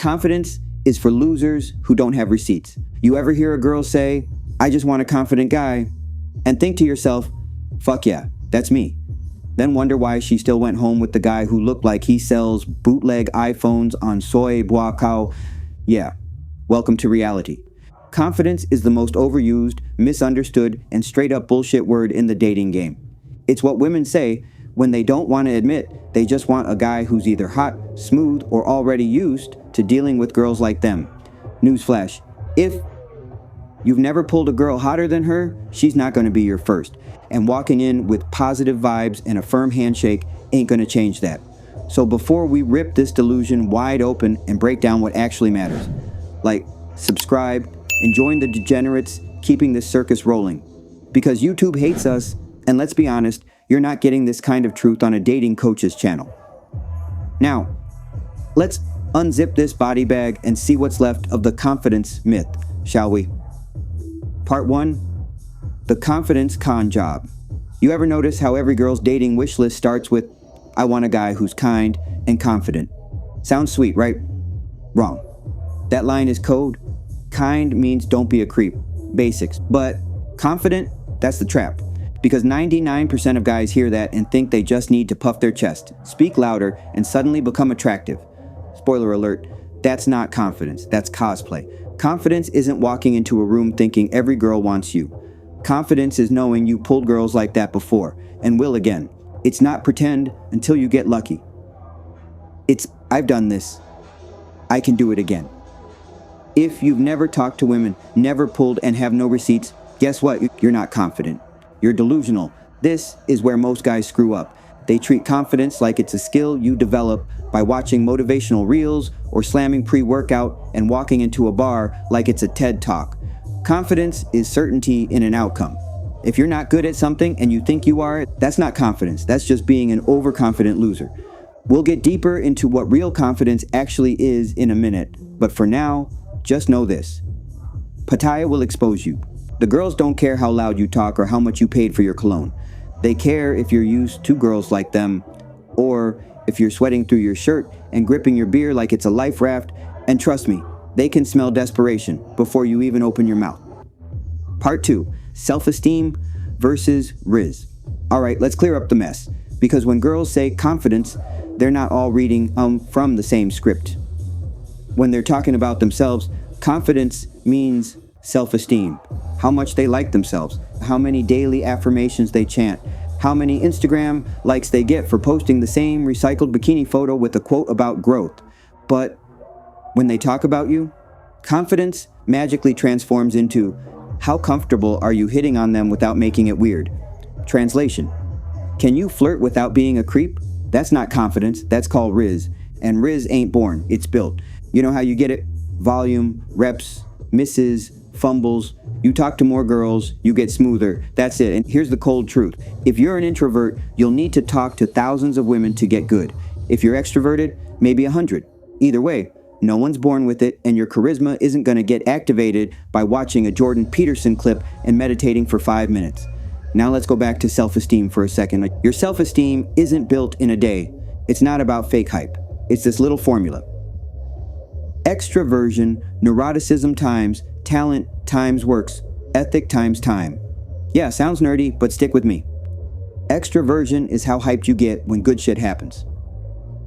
Confidence is for losers who don't have receipts. You ever hear a girl say, "I just want a confident guy," and think to yourself, "Fuck yeah, that's me." Then wonder why she still went home with the guy who looked like he sells bootleg iPhones on Soy Boakao. Yeah, welcome to reality. Confidence is the most overused, misunderstood, and straight up bullshit word in the dating game. It's what women say when they don't want to admit they just want a guy who's either hot, smooth, or already used to dealing with girls like them. Newsflash, if you've never pulled a girl hotter than her, she's not going to be your first. And walking in with positive vibes and a firm handshake ain't going to change that. So before we rip this delusion wide open and break down what actually matters, like, subscribe, and join the degenerates keeping this circus rolling. Because YouTube hates us, and let's be honest, you're not getting this kind of truth on a dating coach's channel. Now, let's unzip this body bag and see what's left of the confidence myth, shall we? Part 1, the confidence con job. You ever notice how every girl's dating wish list starts with, "I want a guy who's kind and confident"? Sounds sweet, right? Wrong. That line is code. Kind means don't be a creep. Basics. But confident, that's the trap. Because 99% of guys hear that and think they just need to puff their chest, speak louder, and suddenly become attractive. Spoiler alert, that's not confidence, that's cosplay. Confidence isn't walking into a room thinking every girl wants you. Confidence is knowing you pulled girls like that before, and will again. It's not pretend until you get lucky. It's, "I've done this. I can do it again." If you've never talked to women, never pulled, and have no receipts, guess what? You're not confident. You're delusional. This is where most guys screw up. They treat confidence like it's a skill you develop by watching motivational reels or slamming pre-workout and walking into a bar like it's a TED Talk. Confidence is certainty in an outcome. If you're not good at something and you think you are, that's not confidence. That's just being an overconfident loser. We'll get deeper into what real confidence actually is in a minute, but for now, just know this. Pattaya will expose you. The girls don't care how loud you talk or how much you paid for your cologne. They care if you're used to girls like them, or if you're sweating through your shirt and gripping your beer like it's a life raft, and trust me, they can smell desperation before you even open your mouth. Part 2, self-esteem versus Riz. Alright, let's clear up the mess, because when girls say confidence, they're not all reading from the same script. When they're talking about themselves, confidence means self-esteem, how much they like themselves, how many daily affirmations they chant, how many Instagram likes they get for posting the same recycled bikini photo with a quote about growth. But when they talk about you, confidence magically transforms into, how comfortable are you hitting on them without making it weird? Translation: can you flirt without being a creep? That's not confidence, that's called Riz. And Riz ain't born, it's built. You know how you get it? Volume, reps, misses, fumbles. You talk to more girls, you get smoother. That's it. And here's the cold truth. If you're an introvert, you'll need to talk to thousands of women to get good. If you're extroverted, maybe 100. Either way, no one's born with it, and your charisma isn't going to get activated by watching a Jordan Peterson clip and meditating for 5 minutes. Now let's go back to self-esteem for a second. Your self-esteem isn't built in a day. It's not about fake hype. It's this little formula. Extroversion, neuroticism times talent times works, ethic times time. Yeah, sounds nerdy, but stick with me. Extroversion is how hyped you get when good shit happens.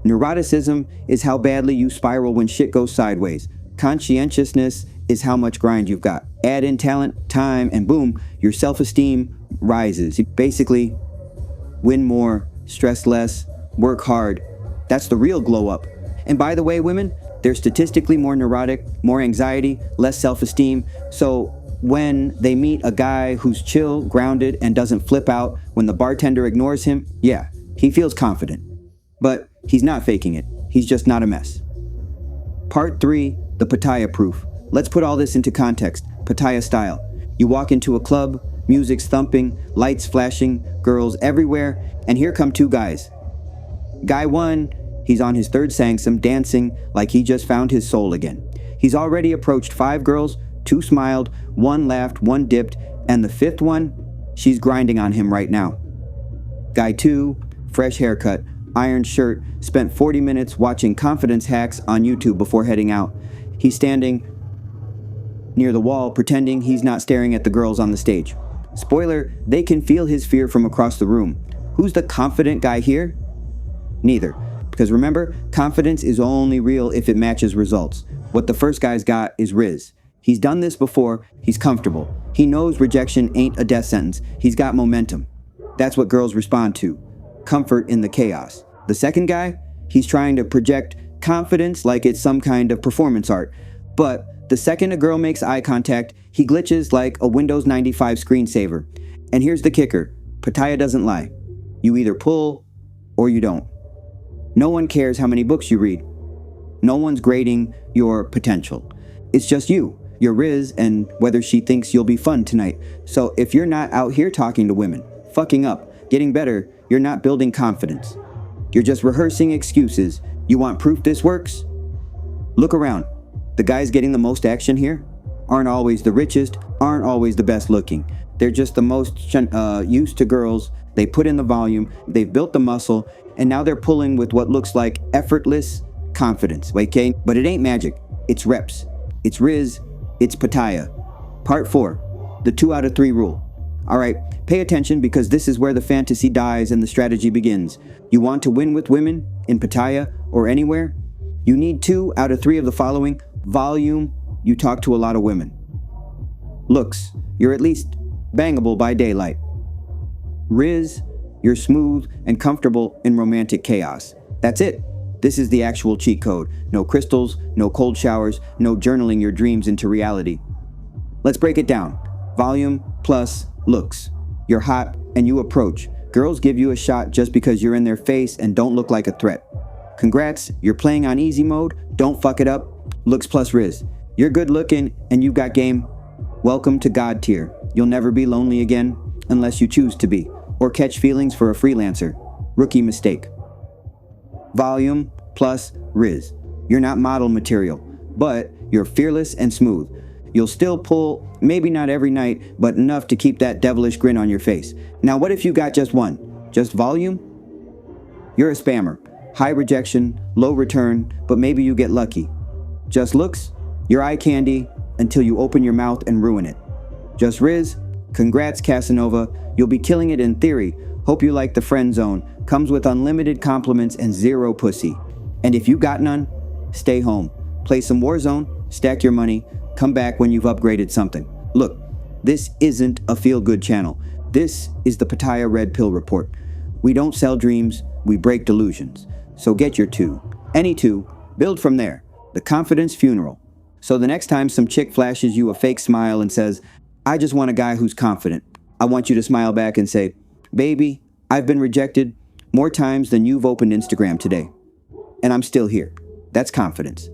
Neuroticism is how badly you spiral when shit goes sideways. Conscientiousness is how much grind you've got. Add in talent, time, and boom, your self-esteem rises. You basically win more, stress less, work hard. That's the real glow up. And by the way, women, they're statistically more neurotic, more anxiety, less self-esteem. So when they meet a guy who's chill, grounded, and doesn't flip out when the bartender ignores him, yeah, he feels confident. But he's not faking it. He's just not a mess. Part 3, the Pattaya proof. Let's put all this into context, Pattaya style. You walk into a club, music's thumping, lights flashing, girls everywhere, and here come 2 guys. Guy 1, he's on his 3rd sangsum, dancing like he just found his soul again. He's already approached 5 girls, 2 smiled, 1 laughed, 1 dipped, and the 5th one, she's grinding on him right now. Guy 2, fresh haircut, ironed shirt, spent 40 minutes watching confidence hacks on YouTube before heading out. He's standing near the wall, pretending he's not staring at the girls on the stage. Spoiler, they can feel his fear from across the room. Who's the confident guy here? Neither. Because remember, confidence is only real if it matches results. What the first guy's got is Riz. He's done this before, he's comfortable. He knows rejection ain't a death sentence. He's got momentum. That's what girls respond to. Comfort in the chaos. The second guy, he's trying to project confidence like it's some kind of performance art. But the second a girl makes eye contact, he glitches like a Windows 95 screensaver. And here's the kicker. Pattaya doesn't lie. You either pull or you don't. No one cares how many books you read. No one's grading your potential. It's just you, your Riz, and whether she thinks you'll be fun tonight. So if you're not out here talking to women, fucking up, getting better, you're not building confidence. You're just rehearsing excuses. You want proof this works? Look around. The guys getting the most action here aren't always the richest, aren't always the best looking. They're just the most used to girls. They put in the volume, they've built the muscle, and now they're pulling with what looks like effortless confidence. Okay? But it ain't magic. It's reps. It's Riz. It's Pattaya. Part 4. The 2 out of 3 rule. Alright, pay attention because this is where the fantasy dies and the strategy begins. You want to win with women in Pattaya or anywhere? You need 2 out of 3 of the following. Volume, you talk to a lot of women. Looks, you're at least bangable by daylight. Riz, you're smooth and comfortable in romantic chaos. That's it. This is the actual cheat code. No crystals, no cold showers, no journaling your dreams into reality. Let's break it down. Volume plus looks. You're hot and you approach. Girls give you a shot just because you're in their face and don't look like a threat. Congrats, you're playing on easy mode. Don't fuck it up. Looks plus Riz. You're good looking and you've got game. Welcome to God tier. You'll never be lonely again unless you choose to be, or catch feelings for a freelancer. Rookie mistake. Volume plus Riz. You're not model material, but you're fearless and smooth. You'll still pull, maybe not every night, but enough to keep that devilish grin on your face. Now what if you got just one? Just volume? You're a spammer. High rejection, low return, but maybe you get lucky. Just looks? You're eye candy until you open your mouth and ruin it. Just Riz? Congrats, Casanova. You'll be killing it in theory. Hope you like the friend zone. Comes with unlimited compliments and 0 pussy. And if you got none, stay home. Play some Warzone, stack your money, come back when you've upgraded something. Look, this isn't a feel-good channel. This is the Pattaya Red Pill Report. We don't sell dreams, we break delusions. So get your 2. Any 2, build from there. The confidence funeral. So the next time some chick flashes you a fake smile and says, I just want a guy who's confident, I want you to smile back and say, baby, I've been rejected more times than you've opened Instagram today. And I'm still here. That's confidence.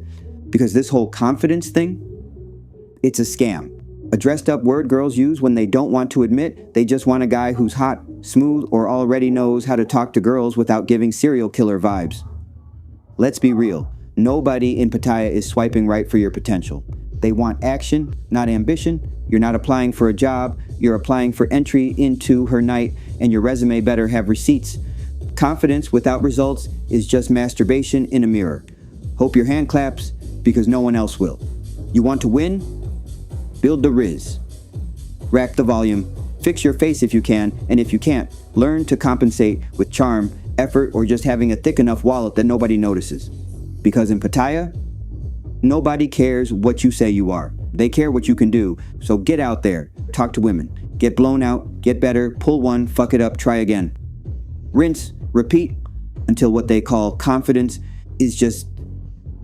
Because this whole confidence thing, it's a scam. A dressed up word girls use when they don't want to admit they just want a guy who's hot, smooth, or already knows how to talk to girls without giving serial killer vibes. Let's be real. Nobody in Pattaya is swiping right for your potential. They want action, not ambition. You're not applying for a job. You're applying for entry into her night, and your resume better have receipts. Confidence without results is just masturbation in a mirror. Hope your hand claps because no one else will. You want to win? Build the Riz. Rack the volume. Fix your face if you can, and if you can't, learn to compensate with charm, effort, or just having a thick enough wallet that nobody notices. Because in Pattaya, nobody cares what you say you are. They care what you can do. So get out there, talk to women, get blown out, get better, pull one, fuck it up, try again. Rinse, repeat, until what they call confidence is just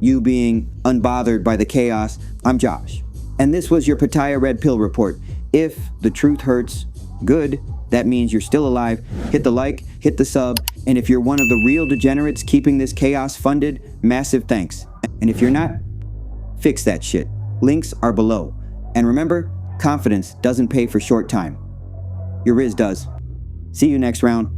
you being unbothered by the chaos. I'm Josh, and this was your Pattaya Red Pill Report. If the truth hurts, good. That means you're still alive. Hit the like, hit the sub, and if you're one of the real degenerates keeping this chaos funded, massive thanks. And if you're not, fix that shit. Links are below. And remember, confidence doesn't pay for short time. Your Riz does. See you next round.